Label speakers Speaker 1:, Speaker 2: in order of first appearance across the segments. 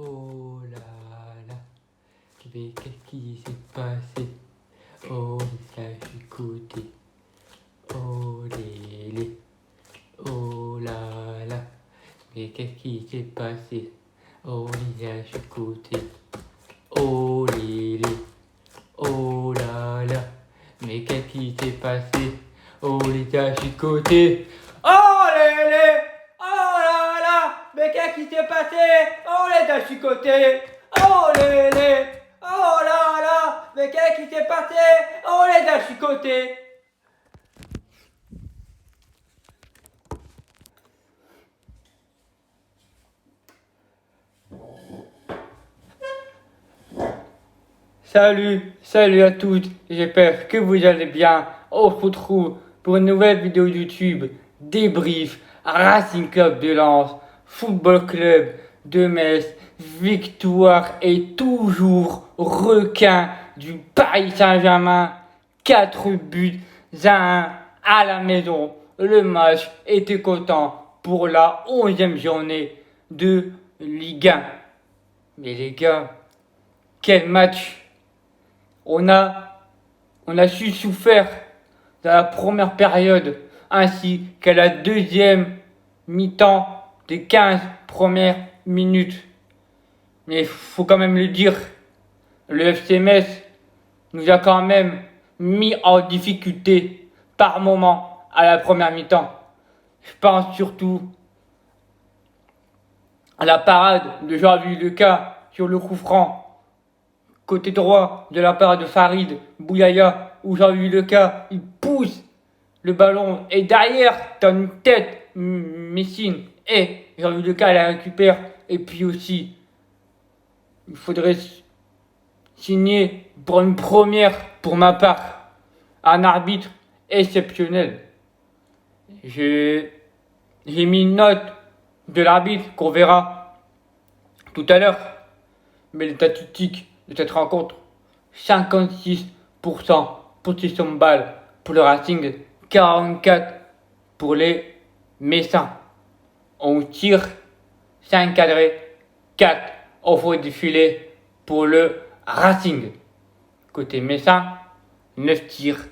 Speaker 1: Oh là là, mais qu'est-ce qui s'est passé? Oh, ça suis côté. Oh lélé, oh là là, mais qu'est-ce qui s'est passé? Oh, je suis côté. Oh lélé, oh là là, mais qu'est-ce qui s'est passé? Oh les gars, je suis côté. Oh lélé, oh là là, mais qu'est-ce qui s'est passé? Oh les gars, je suis côté. Oh lélé, oh là là, mais qu'est-ce qui s'est passé? Oh les gars, je suis côté. Salut à toutes, j'espère que vous allez bien. On se retrouve pour une nouvelle vidéo YouTube, débrief, Racing Club de Lens, Football Club de Metz, victoire et toujours requin du Paris Saint-Germain, 4 buts à 1 à la maison. Le match était content pour la 11e journée de Ligue 1. Mais les gars, quel match! On a su souffrir dans la première période ainsi qu'à la deuxième mi-temps des 15 premières minutes. Mais il faut quand même le dire, le FC Metz nous a quand même mis en difficulté par moment à la première mi-temps. Je pense surtout à la parade de Jean-Louis Lucas sur le coup franc côté droit de la part de Farid Bouyaya, où Jean-Louis Leca, il pousse le ballon et derrière, t'as une tête Messine et Jean-Louis Leca la récupère. Et puis aussi, il faudrait signer pour une première, pour ma part, un arbitre exceptionnel. J'ai mis une note de l'arbitre qu'on verra tout à l'heure, mais les statistiques de cette rencontre, 56% possession de balle pour le Racing, 44% pour les Messins. On tire 5 cadrés, 4 au fond du filet pour le Racing. Côté Messin, 9 tirs,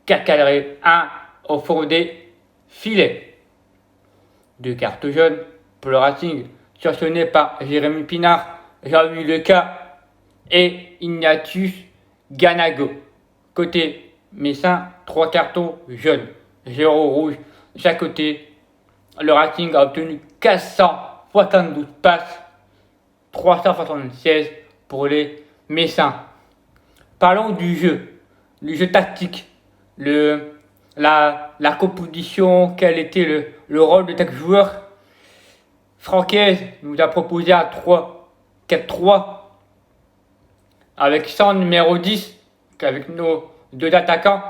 Speaker 1: 4 cadrés, 1 au fond des filets. 2 cartes jaunes pour le Racing, sanctionné par Jérémy Pinard, Jean-Louis Leca et Ignatius Ganago. Côté Messin, 3 cartons jaunes, 0 rouge de chaque côté. Le Racing a obtenu 472 passes, 376 pour les Messins. Parlons du jeu tactique, la composition, quel était le rôle de chaque joueur. Francaise nous a proposé un 3-4-3 avec son numéro 10, avec nos 2 attaquants,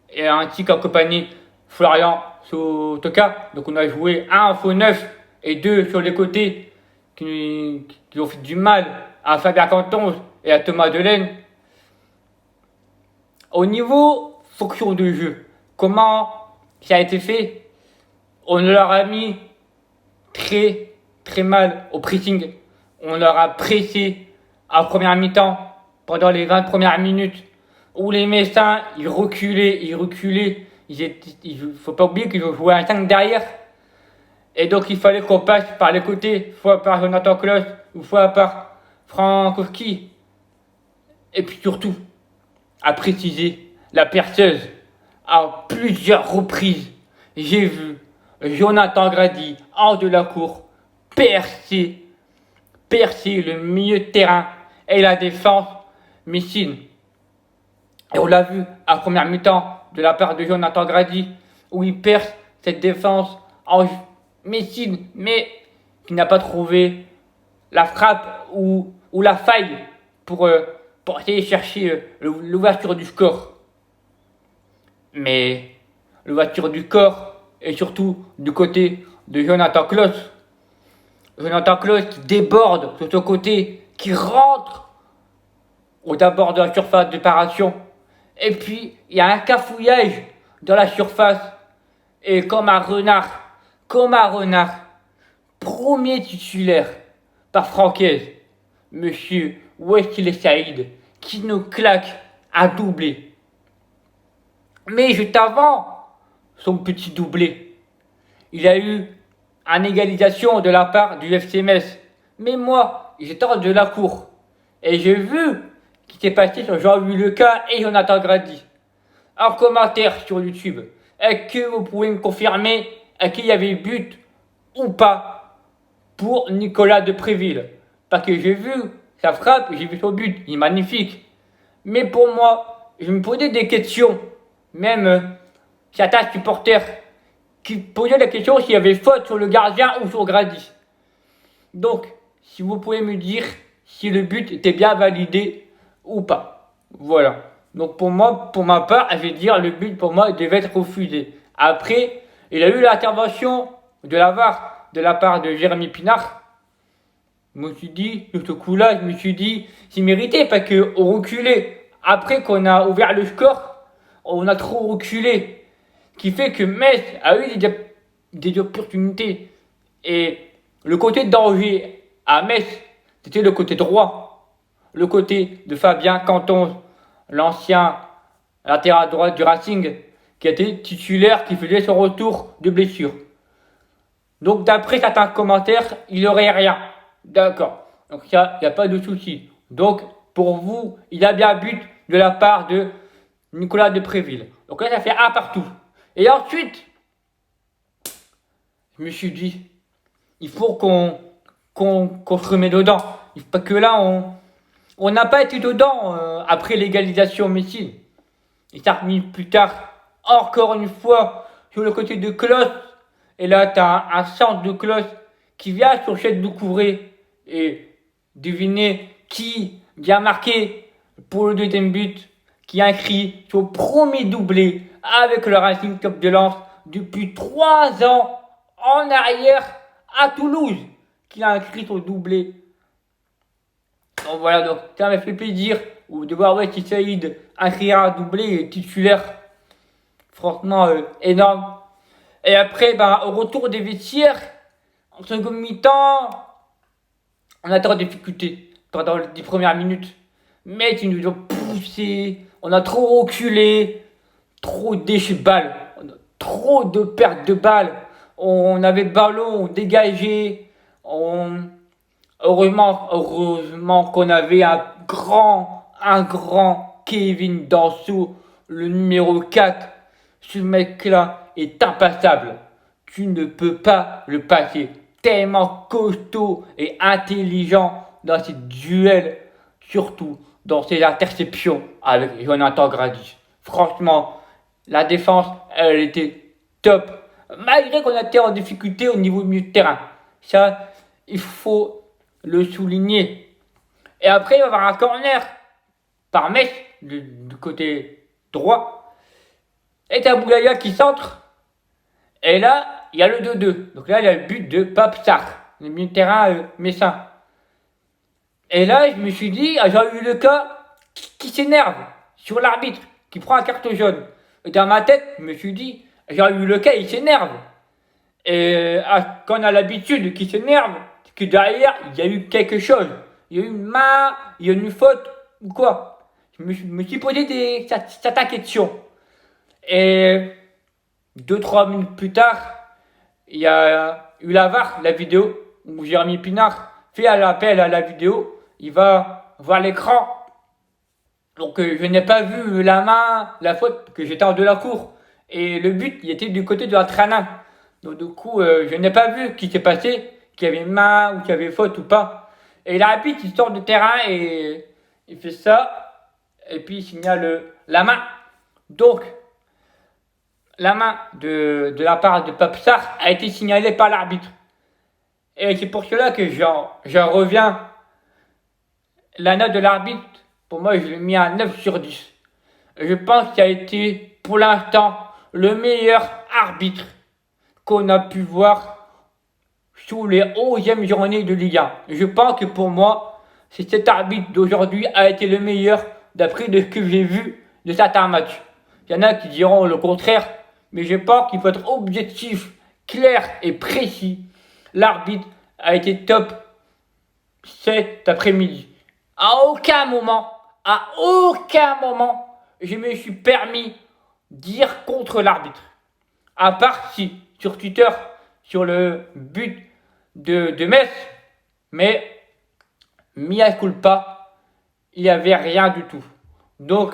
Speaker 1: et ainsi qu'accompagné Florian Sotoka. Donc on a joué 1 faux 9 et 2 sur les côtés qui ont fait du mal à Fabien Canton et à Thomas Delaine. Au niveau fonction de jeu, comment ça a été fait? On leur a mis très mal au pressing. On leur a pressé à première mi-temps pendant les 20 premières minutes où les Messins ils reculaient. Il faut pas oublier qu'ils ont joué un 5 derrière. Et donc il fallait qu'on passe par les côtés, soit par Jonathan Klaus, ou soit par Frankowski. Et puis surtout, à préciser, la perceuse, à plusieurs reprises, j'ai vu Jonathan Grady, hors de la cour, percer le milieu de terrain et la défense Messine. Et on l'a vu à première mi-temps de la part de Jonathan Grady, où il perce cette défense en Messine, mais qui n'a pas trouvé la frappe ou la faille pour essayer de chercher l'ouverture du score. Mais l'ouverture du corps est surtout du côté de Jonathan Klaus. Jonathan Klaus qui déborde de son côté, qui rentre au d'abord de la surface de paration. Et puis, il y a un cafouillage dans la surface. Et comme un renard, premier titulaire par Francaise, monsieur Wesley Saïd, qui nous claque un doublé. Mais juste avant son petit doublé, il a eu une égalisation de la part du FC Metz. Mais moi, j'étais hors de la cour. Et j'ai vu ce qui s'est passé sur Jean-Louis Leca et Jonathan Grady. En commentaire sur YouTube, est-ce que vous pouvez me confirmer qu'il y avait but ou pas pour Nicolas Depréville? Parce que j'ai vu sa frappe, j'ai vu son but, il est magnifique. Mais pour moi, je me posais des questions. Même certains supporters qui posaient la question s'il y avait faute sur le gardien ou sur Grady. Donc, si vous pouvez me dire si le but était bien validé ou pas. Voilà. Donc pour moi, pour ma part, je vais dire le but pour moi devait être refusé. Après, il a eu l'intervention de la VAR de la part de Jérémy Pinard. Je me suis dit, sur ce coup-là, je me suis dit, c'est mérité parce qu'on reculait. Après qu'on a ouvert le score, on a trop reculé. Qui fait que Metz a eu des opportunités. Et le côté de danger à Metz, c'était le côté droit. Le côté de Fabien Canton, l'ancien latéral droit du Racing, qui était titulaire, qui faisait son retour de blessure. Donc d'après certains commentaires, il n'y aurait rien. D'accord. Donc il n'y a pas de souci. Donc pour vous, il y a bien but de la part de Nicolas Depréville. Donc là, ça fait un partout. Et ensuite, je me suis dit, il faut qu'on se remette dedans. Parce que là, on n'a pas été dedans après l'égalisation Messi. Et 5 minutes plus tard, encore une fois, sur le côté de Klose. Et là, tu as un centre de Klose qui vient sur Chet de Couvré. Et devinez qui vient marquer pour le deuxième but, qui inscrit son premier doublé avec le Racing Club de Lens depuis 3 ans en arrière à Toulouse, qui a inscrit son doublé. Donc voilà, donc ça m'a fait plaisir de voir Wesley Saïd inscrire un doublé titulaire. Franchement, énorme. Et après, au retour des vestiaires, en seconde mi-temps, on a trop de difficultés pendant les 10 premières minutes. Mais ils nous ont poussé, on a trop reculé, trop de déchets de balles, trop de pertes de balles. On avait le ballon, on dégageait, heureusement qu'on avait un grand Kevin Danso, le numéro 4. Ce mec-là est impassable. Tu ne peux pas le passer. Tellement costaud et intelligent dans ses duels, surtout dans ses interceptions avec Jonathan Grady. Franchement, la défense, elle était top. Malgré qu'on a été en difficulté au niveau du milieu de terrain. Ça, il faut le souligner. Et après, il va y avoir un corner par Metz, du côté droit. Et t'as Boulaya qui centre. Et là, il y a le 2-2. Donc là, il y a le but de Pape Sarr, le milieu de terrain messin. Et là, je me suis dit, j'ai eu le cas qui s'énerve sur l'arbitre, qui prend un carton jaune. Et dans ma tête, je me suis dit, j'ai eu le cas, il s'énerve. Et quand on a l'habitude qu'il s'énerve, c'est que derrière, il y a eu quelque chose. Il y a eu une main, il y a eu une faute, ou quoi. Je me suis posé certaines questions. Et 2-3 minutes plus tard, il y a eu la VAR, la vidéo, où Jérémy Pinard fait l'appel à la vidéo. Il va voir l'écran. Donc je n'ai pas vu la main, la faute, que j'étais hors de la cour. Et le but, il était du côté de l'entraîneur. Donc du coup, je n'ai pas vu ce qui s'est passé, qu'il y avait main ou qu'il y avait faute ou pas. Et l'arbitre, il sort du terrain et il fait ça. Et puis il signale la main. Donc, la main de la part de Pape Sarr a été signalée par l'arbitre. Et c'est pour cela que j'en reviens. La note de l'arbitre, pour moi, je l'ai mis à 9 sur 10. Je pense qu'il a été, pour l'instant, le meilleur arbitre qu'on a pu voir sous les 11e journées de Ligue 1. Je pense que pour moi, cet arbitre d'aujourd'hui a été le meilleur d'après ce que j'ai vu de certains matchs. Il y en a qui diront le contraire, mais je pense qu'il faut être objectif, clair et précis. L'arbitre a été top cet après-midi. À aucun moment, je me suis permis dire contre l'arbitre. À part si, sur Twitter, sur le but de Metz, mais mea culpa, il n'y avait rien du tout. Donc,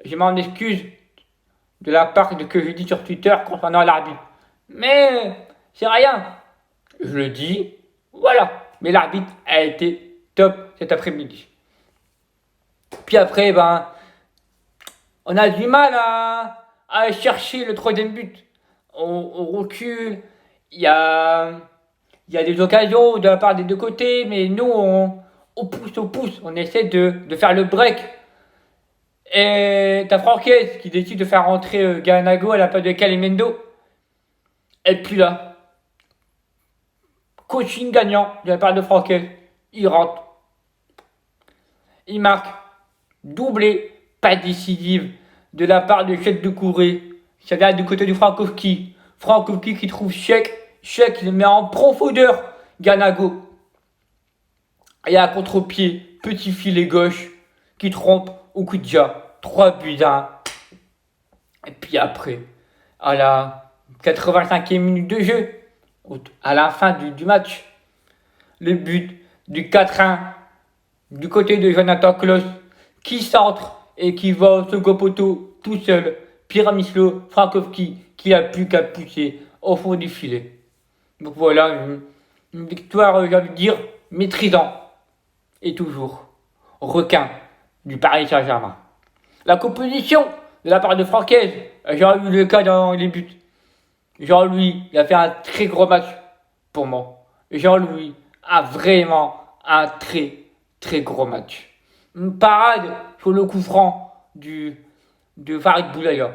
Speaker 1: je m'en excuse de la part de que je dis sur Twitter concernant l'arbitre. Mais c'est rien. Je le dis, voilà. Mais l'arbitre a été top cet après-midi. Puis après, on a du mal à chercher le troisième but. On recule. Il y a des occasions de la part des deux côtés, mais nous, on pousse. On essaie de faire le break. Et t'as Franquez qui décide de faire rentrer Ganago à la place de Calimendo. Et puis là, coaching gagnant de la part de Franquez. Il rentre. Il marque. Doublé, pas décisive de la part de Cheikh Doucouré. Ça vient du côté du Frankowski. Frankowski qui trouve Cheikh. Cheikh il le met en profondeur. Ganago. Et à contre-pied, petit filet gauche qui trompe Oukudja. 3 buts à 1. Et puis après, à la 85e minute de jeu, à la fin du match, le but du 4-1 du côté de Jonathan Klaus qui centre et qui va au second poteau tout seul. Piramislo Frankowski qui a plus qu'à pousser au fond du filet. Donc voilà, une victoire, j'ai envie de dire, maîtrisant. Et toujours requin du Paris Saint-Germain. La composition de la part de Franquez, Jean-Louis le cas dans les buts. Jean-Louis, il a fait un très gros match pour moi. Jean-Louis a vraiment un très très gros match. Une parade sur le coup franc de Farid Boulaya.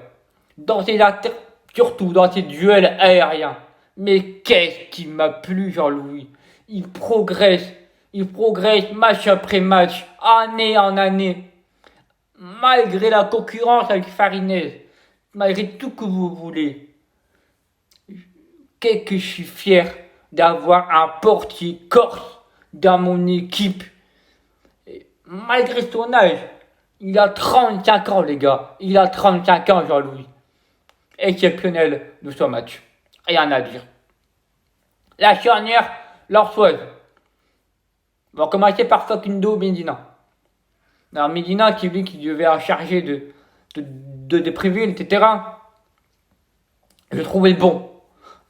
Speaker 1: Surtout dans ses duels aériens. Mais qu'est-ce qui m'a plu, Jean-Louis. Il progresse match après match, année en année. Malgré la concurrence avec Farinez, malgré tout que vous voulez. Qu'est-ce que je suis fier d'avoir un portier corse dans mon équipe. Et malgré son âge, il a 35 ans les gars. Il a 35 ans Jean-Louis. Exceptionnel de son match. Rien à dire. La charnière lorsoise. On va commencer par Facundo Medina. Alors Medina qui devait en charger de prévenir le terrain. Je trouvais bon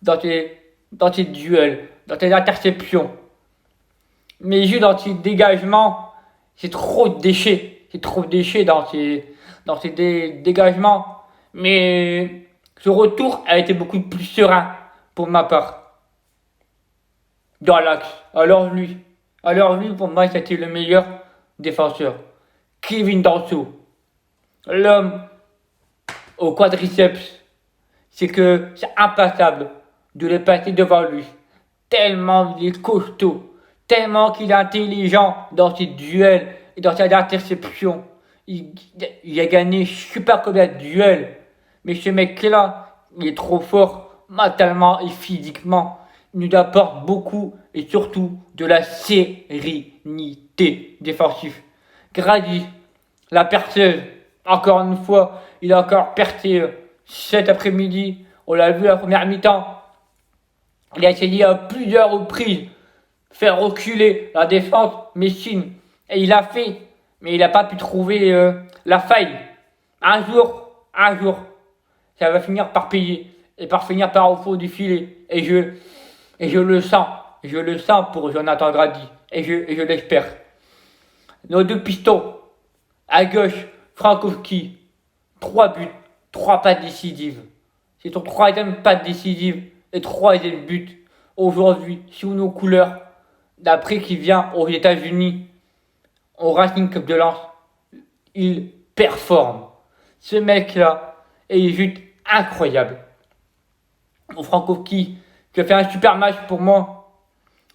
Speaker 1: dans tes duels, dans tes interceptions. Mais juste dans tes dégagements, c'est trop de déchets. C'est trop de déchets dans tes dégagements. Mais ce retour a été beaucoup plus serein pour ma part. Dans l'axe. Alors lui, pour moi, c'était le meilleur défenseur. Kevin Danso. L'homme au quadriceps. C'est impassable de le passer devant lui. Tellement il est costaud. Tellement qu'il est intelligent dans ses duels et dans ses interceptions. Il a gagné je sais pas combien de duels. Mais ce mec-là, il est trop fort mentalement et physiquement. Il nous apporte beaucoup et surtout de la sérénité défensive. Grady, la perceuse, encore une fois, il a encore percé cet après-midi. On l'a vu à la première mi-temps. Il a essayé à plusieurs reprises faire reculer la défense messine. Et il a fait, mais il n'a pas pu trouver la faille. Un jour, ça va finir par payer et par finir par au fond du filet. Et je le sens pour Jonathan Grady. Et je l'espère. Nos deux pistons, à gauche, Frankowski, 3 buts, 3 passes décisives. C'est son 3e passe décisive et 3e but aujourd'hui sous nos couleurs. D'après qu'il vient aux États-Unis, au Racing Club de Lens, il performe. Ce mec-là est juste incroyable. Au Frankowski, qui a fait un super match pour moi,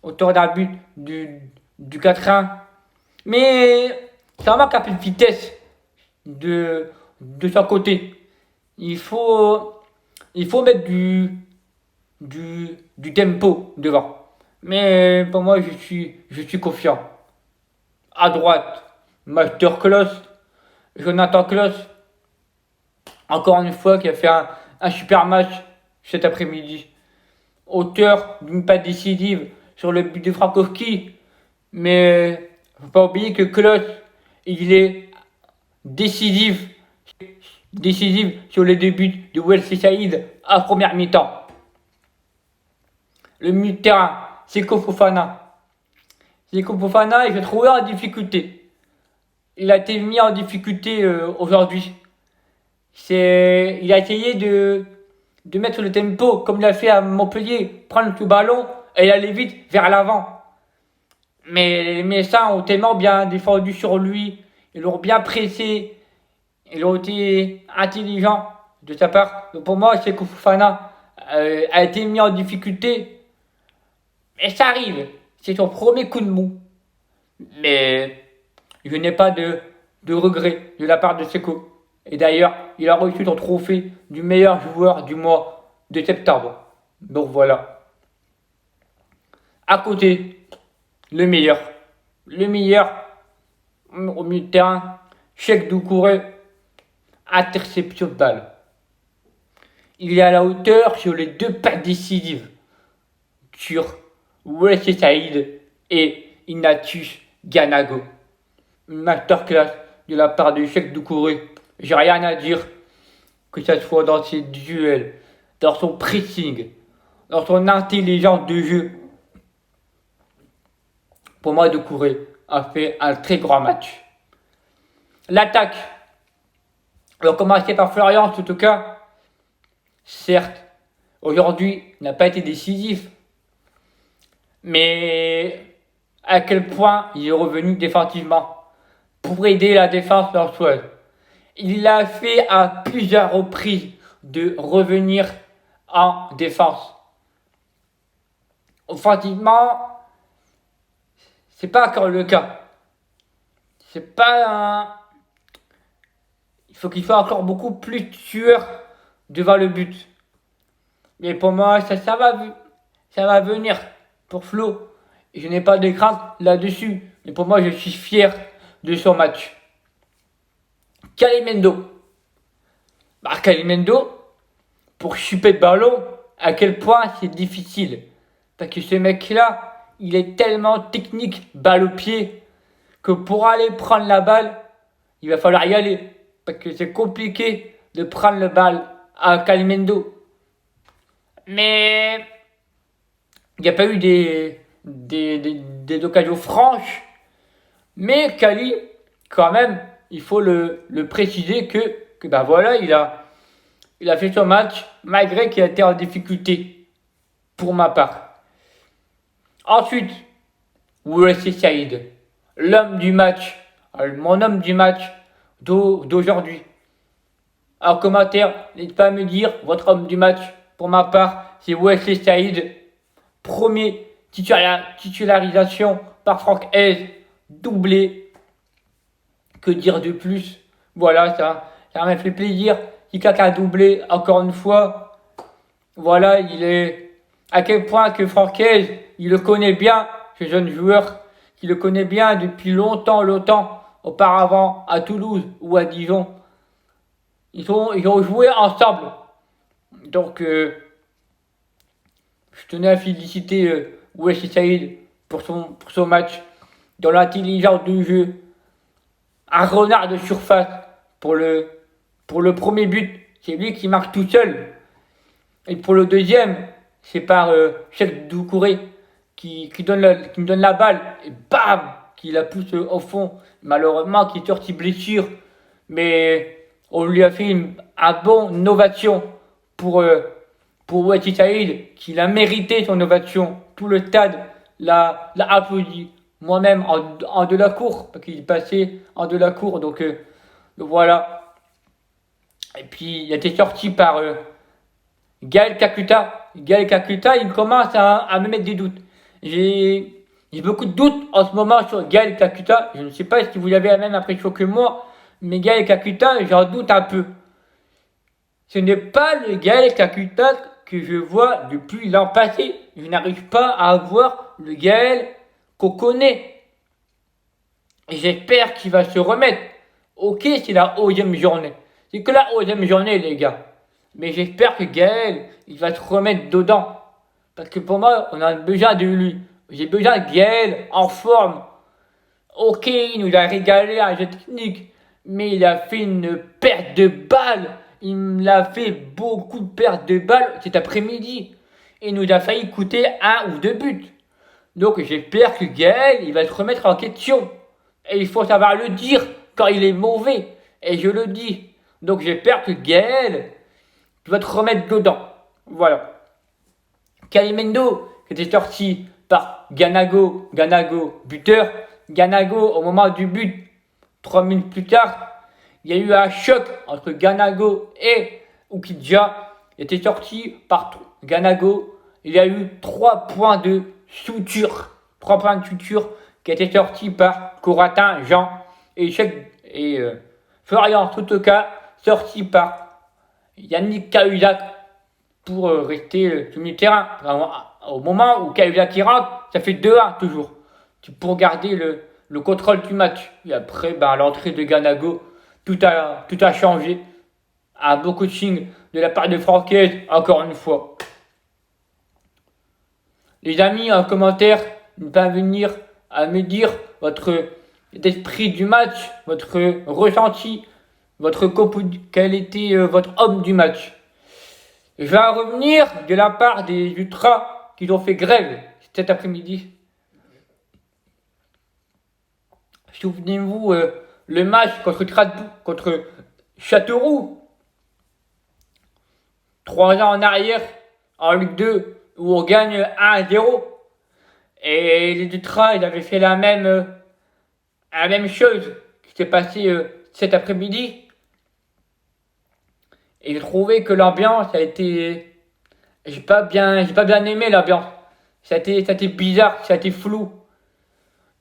Speaker 1: auteur d'un but du 4-1. Mais ça manque un peu de vitesse de son côté. Il faut mettre du tempo devant. Mais pour moi, je suis confiant. À droite, Masterclass, Jonathan Klaus, encore une fois, qui a fait un super match cet après-midi. Auteur d'une passe décisive sur le but de Frankowski. Mais faut pas oublier que Klaus, il est décisif, décisif sur les deux buts de Wesley Saïd à première mi-temps. Le milieu de terrain, Seko Fofana. Seko Fofana, il s'est trouvé en difficulté. Il a été mis en difficulté aujourd'hui. Il a essayé de mettre le tempo comme il a fait à Montpellier, prendre le ballon et aller vite vers l'avant. Mais les Messins ont tellement bien défendu sur lui, ils l'ont bien pressé, ils ont été intelligents de sa part. Donc pour moi, Seko Fofana a été mis en difficulté. Et ça arrive, c'est son premier coup de mou. Mais je n'ai pas de regret de la part de Seko. Et d'ailleurs, il a reçu son trophée du meilleur joueur du mois de septembre. Donc voilà. À côté, le meilleur. Le meilleur au milieu de terrain, Cheikh Doucouré, interception de balle. Il est à la hauteur sur les deux passes décisives sur Wesley Saïd et Ignatius Ganago. Une masterclass de la part de Cheikh Doucouré. J'ai rien à dire, que ce soit dans ses duels, dans son pressing, dans son intelligence de jeu. Pour moi, Doucouré a fait un très grand match. L'attaque, on va commencer par Florian, en tout cas. Certes, aujourd'hui, n'a pas été décisif. Mais à quel point il est revenu défensivement pour aider la défense lensoise. Il l'a fait à plusieurs reprises de revenir en défense. Offensivement, c'est pas encore le cas. C'est pas un... Il faut qu'il soit encore beaucoup plus tueur devant le but. Mais pour moi, ça va venir pour Flo. Et je n'ai pas de crainte là-dessus. Mais pour moi, je suis fier de son match. Kalimendo. Kalimendo, pour chuper le ballon, à quel point c'est difficile. Parce que ce mec-là, il est tellement technique, balle au pied, que pour aller prendre la balle, il va falloir y aller. Parce que c'est compliqué de prendre le balle à Kalimendo. Mais il n'y a pas eu des occasions franches. Mais Kali, quand même, il faut le préciser que ben voilà, il a fait son match malgré qu'il a été en difficulté, pour ma part. Ensuite, Wesley Saïd, l'homme du match, mon homme du match d'aujourd'hui. En commentaire, n'hésitez pas à me dire votre homme du match. Pour ma part, c'est Wesley Saïd. Premier titularisation par Franck Hez, doublé. Que dire de plus? Voilà, ça m'a fait plaisir. Kika a doublé encore une fois. Voilà, il est à quel point que Franck Hez, il le connaît bien, ce jeune joueur, qui le connaît bien depuis longtemps, auparavant à Toulouse ou à Dijon. Ils ont joué ensemble. Donc, je tenais à féliciter Wesley Saïd pour son match dans l'intelligence du jeu. Un renard de surface pour le premier but. C'est lui qui marque tout seul. Et pour le deuxième, c'est par Cheikh Doucouré qui me donne la balle. Et bam, qui la pousse au fond. Malheureusement, qui est sorti blessure. Mais on lui a fait un bon ovation pour Wesley Saïd, qui a mérité son ovation. Tout le stade l'a applaudi. Moi-même en de la cour, parce qu'il est passé en de la cour, donc voilà. Et puis il a été sorti par Gaël Kakuta. Gaël Kakuta, il commence à me mettre des doutes. J'ai beaucoup de doutes en ce moment sur Gaël Kakuta. Je ne sais pas si vous avez la même impression que moi, mais Gaël Kakuta, j'en doute un peu. Ce n'est pas le Gaël Kakuta que je vois depuis l'an passé. Je n'arrive pas à voir le Gaël qu'on connaît. Et j'espère qu'il va se remettre. Ok, c'est la 11e journée. C'est que la 11e journée, les gars. Mais j'espère que Gaël, il va se remettre dedans. Parce que pour moi, on a besoin de lui. J'ai besoin de Gaël en forme. Ok, il nous a régalé à un jeu technique. Mais il a fait une perte de balles. Il me l'a fait beaucoup de pertes de balles cet après-midi. Il nous a failli coûter 1 ou 2 buts. Donc j'espère que Gaël, il va se remettre en question. Et il faut savoir le dire quand il est mauvais. Et je le dis. Donc j'espère que Gaël, tu vas te remettre dedans. Voilà. Kalimendo, qui était sorti par Ganago, buteur. Ganago, au moment du but, 3 minutes plus tard, il y a eu un choc entre Ganago et Ukidja. Il était sorti par Ganago. Il y a eu 3 points de suture. 3 points de suture qui étaient sortis par Coratin, Jean et Florian Sotoka, sorti par Yannick Cahuzac pour rester sur le terrain. Au moment où Cahuzac rentre, ça fait 2-1 toujours. Pour garder le contrôle du match. Et après, à l'entrée de Ganago, tout a changé. Un beau coaching de la part de Francaise, encore une fois. Les amis, en commentaire, ne pas venir à me dire votre esprit du match, votre ressenti, quel était votre homme du match. Je vais en revenir de la part des ultras qui ont fait grève cet après-midi. Souvenez-vous, le match contre Châteauroux, 3 ans en arrière, en Ligue 2, où on gagne 1-0. Et les ultras, ils avaient fait la même chose qui s'est passée cet après-midi. Et j'ai trouvé que l'ambiance a été... J'ai pas bien aimé l'ambiance. Ça a été bizarre, ça a été flou.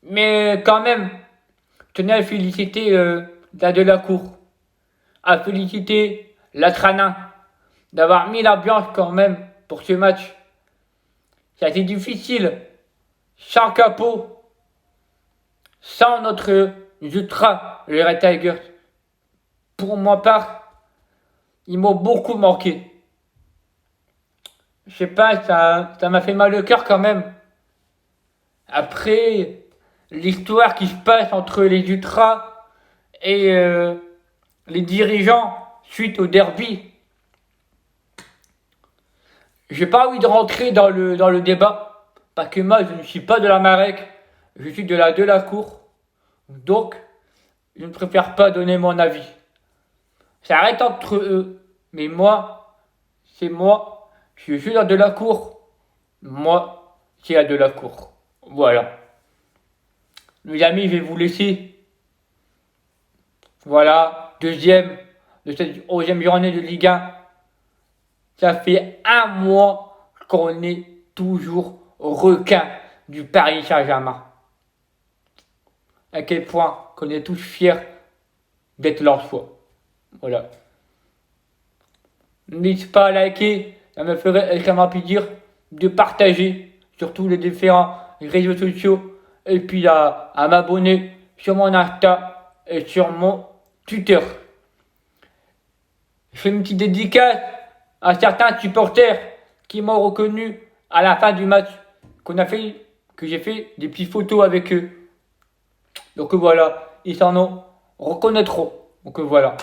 Speaker 1: Mais quand même, je tenais à féliciter la Delacour. À féliciter Latranin d'avoir mis l'ambiance quand même pour ce match. Ça a été difficile. Sans Capot, sans notre ultra, les Red Tigers. Pour moi part, ils m'ont beaucoup manqué. Je sais pas, ça m'a fait mal au cœur quand même. Après, l'histoire qui se passe entre les ultras et les dirigeants suite au derby. J'ai pas envie de rentrer dans le débat. Parce que moi, je ne suis pas de la Marek, je suis de la Delacour. Donc, je ne préfère pas donner mon avis. Ça arrête entre eux. Mais moi, c'est moi. Je suis la Delacour. Moi, c'est la Delacour. Voilà. Les amis, je vais vous laisser. Voilà, deuxième de cette 11e journée de Ligue 1. Ça fait 1 mois qu'on est toujours requin du Paris Saint-Germain. À quel point qu'on est tous fiers d'être lensois. Voilà. N'hésitez pas à liker, ça me ferait extrêmement plaisir de partager sur tous les différents réseaux sociaux et puis à m'abonner sur mon Insta et sur mon Twitter. Je fais une petite dédicace à certains supporters qui m'ont reconnu à la fin du match que j'ai fait des petites photos avec eux. Donc voilà, ils s'en reconnaîtront. Donc voilà.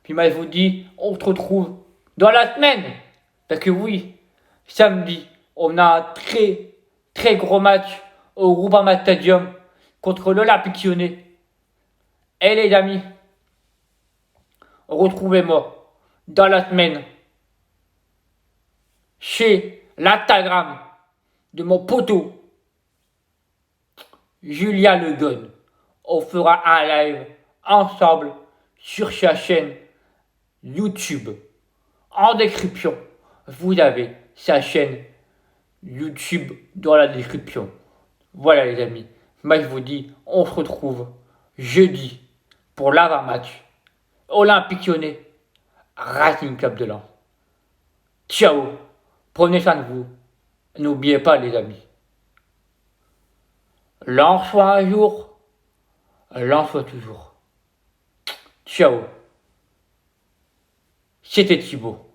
Speaker 1: Puis moi je vous dis, on se retrouve dans la semaine. Parce que oui, samedi, on a un très très gros match au Groupama Stadium contre l'Olympique Lyonnais. Et les amis, retrouvez-moi dans la semaine chez l'Instagram de mon poteau Julien Le Gun. On fera un live ensemble sur sa chaîne YouTube. En description, vous avez sa chaîne YouTube dans la description. Voilà les amis. Moi je vous dis, on se retrouve jeudi pour l'avant-match Olympique Lyonnais, Racing Club de Lens. Ciao, prenez soin de vous. N'oubliez pas les amis. Lens soit un jour, l'un soit toujours. Ciao. C'était Thibaut.